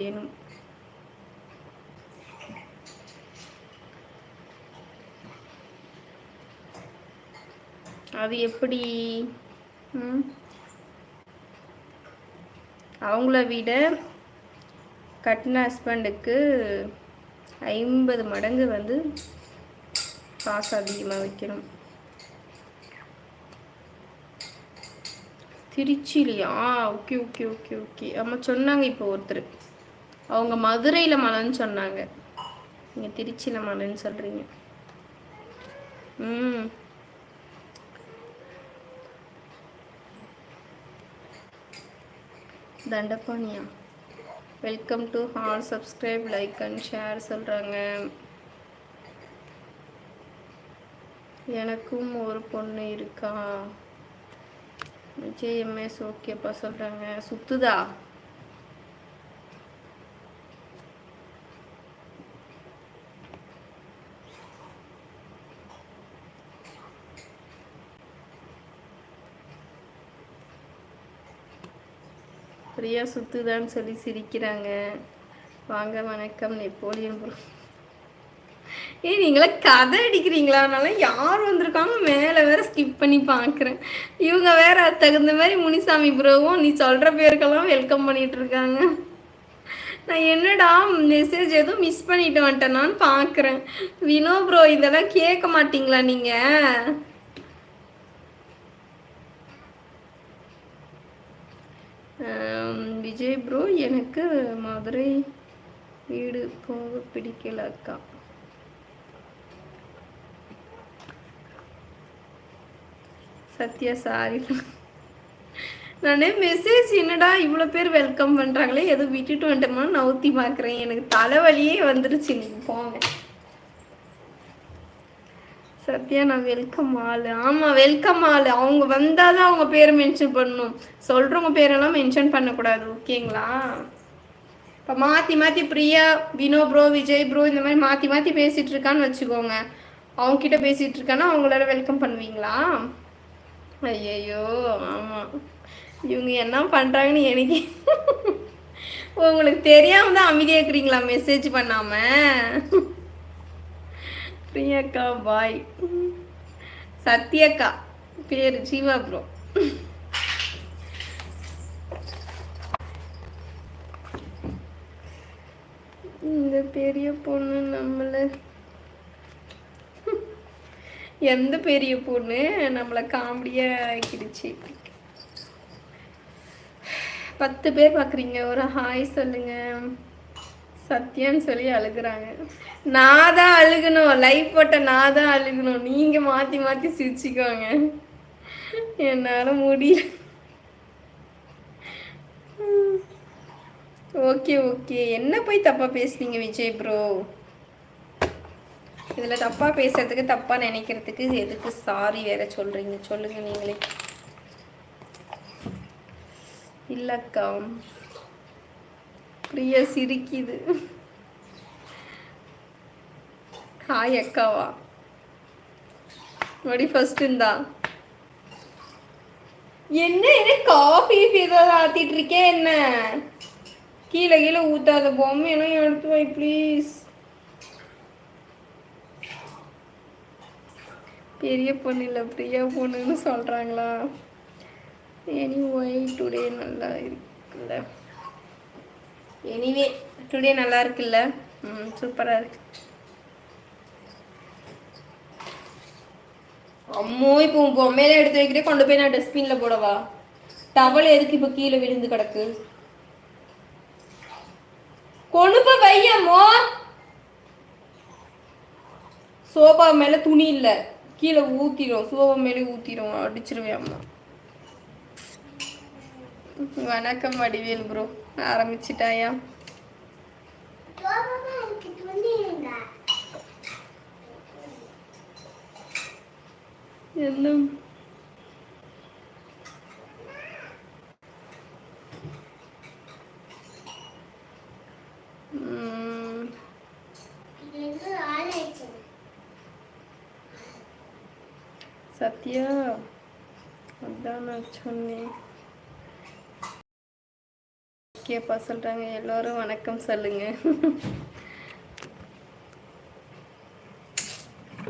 வேணும். அது எப்படி? அவங்கள விட கட்டின ஹஸ்பண்டுக்கு 50 மடங்கு வந்து காசு அதிகமாக வைக்கணும். திருச்சிலையா? Okay okay okay okay. ஆமாம் சொன்னாங்க இப்போ ஒருத்தர். அவங்க மதுரையில் மழைன்னு சொன்னாங்க, நீங்கள் திருச்சியில் மழைன்னு சொல்கிறீங்க. தண்டபாணியா? Welcome to all, subscribe, like and share சொல்கிறாங்க. எனக்கும் ஒரு பொண்ணு இருக்கா. ஜேஎம்எஸ் ஓகேப்பா சொல்கிறாங்க. சுத்துதா? பிரியா சுத்துதான்னு சொல்லி சிரிக்கிறாங்க. வாங்க வணக்கம். Napoleon bro. நீங்களா கதை அடிக்கிறீங்களா? அதனால யார் வந்திருக்காங்க மேலே வேற ஸ்கிப் பண்ணி பார்க்குறேன். இவங்க வேற தகுந்த மாதிரி முனிசாமி ப்ரோவும் நீ சொல்கிற பேருக்கெல்லாம் வெல்கம் பண்ணிட்டு இருக்காங்க. நான் என்னடா மெசேஜ் எதுவும் மிஸ் பண்ணிட்டு வந்துட்டேனான்னு பார்க்குறேன். வினோ ப்ரோ இதெல்லாம் கேட்க மாட்டீங்களா நீங்கள்? விஜய் ப்ரோ எனக்கு மதுரை வீடு போக பிடிக்கல அக்கா. சத்யா சாரி. நானே மெசேஜ் என்னடா இவ்வளோ பேர் வெல்கம் பண்ணுறாங்களே, எதுவும் விட்டுட்டு வந்துட்டோமா நவுத்தி பார்க்குறேன். எனக்கு தலைவலியே வந்துருச்சு. நீங்கள் போங்க. சத்யா நான் வெல்கம் ஆள். ஆமாம் வெல்கம் ஆள். அவங்க வந்தால் தான் அவங்க பேரை மென்ஷன் பண்ணணும். சொல்கிறவங்க பேரெல்லாம் மென்ஷன் பண்ணக்கூடாது, ஓகேங்களா? இப்போ மாற்றி மாற்றி பிரியா, வினோ ப்ரோ, விஜய் ப்ரோ இந்த மாதிரி மாற்றி மாற்றி பேசிகிட்டு இருக்கான்னு வச்சுக்கோங்க. அவங்கக்கிட்ட பேசிகிட்டு இருக்கான்னா அவங்களால வெல்கம் பண்ணுவீங்களா? ஐயோ ஆமாம், இவங்க என்ன பண்ணுறாங்கன்னு எனக்கு உங்களுக்கு தெரியாமல் தான் அமைதியாக இருக்கிறீங்களா மெசேஜ் பண்ணாமல்? பிரியாக்கா பாய். சத்யாக்கா பேர் ஜீவா ப்ரோ. இந்த பெரிய பொண்ணு நம்மளை எந்த பெரிய பொண்ணு நம்மளை காமெடியாக ஆக்கிடுச்சு. 10 பேர் பார்க்குறீங்க, ஒரு ஹாய் சொல்லுங்க. சத்யான்னு சொல்லி அழுகுறாங்க. நான் தான் அழுகணும், லைவ் போட்ட நான் தான் அழுகணும். நீங்கள் மாற்றி மாற்றி சிரிச்சுக்கோங்க, என்னால் முடியல. Okay okay. என்ன போய் தப்பாக பேசுனீங்க விஜய் ப்ரோ? இதில் தப்பாக பேசுறதுக்கு தப்பாக நினைக்கிறதுக்கு எதுக்கு சாரி வேற சொல்கிறீங்க? சொல்லுங்கள் நீங்களே. இல்லைக்கா பிரியா சிரிக்குது. ஹாய் அக்காவா? மறுபடி ஃபர்ஸ்ட் இருந்தா என்ன காஃபி ஏதாவது ஆத்திட்டு இருக்கே? என்ன கீழே கீழே ஊத்தாத, பொம்மையெல்லாம் எடுத்து வை ப்ளீஸ். பெரிய பொண்ணு இல்லை பிரியா பொண்ணுன்னு சொல்கிறாங்களா? எனிவே டுடே நல்லா இருக்குல்ல? எனிவே டுடே நல்லா இருக்குல்ல? சூப்பராக இருக்கு. அம்மோ இப்போ பொம்மையில எடுத்து வைக்கிறே, கொண்டு போய் நான் டஸ்ட்பினில் போடவா? டவல் எதுக்கு இப்போ கீழே விழுந்து கிடக்கு? கொண்டு போய் வையம்மோ. சோபா மேலே துணி இல்லை, கீழே ஊற்றிடும். சோபா மேலே ஊற்றிடும், அடிச்சிருவேன் அம்மா. வணக்கம் வடிவேல் ப்ரோ. ஆரம்பிச்சிட்டாயா? என்ன சத்யா அதான் நான் சொன்னேன். ஓகேப்பா சொல்கிறாங்க, எல்லோரும் வணக்கம் சொல்லுங்க.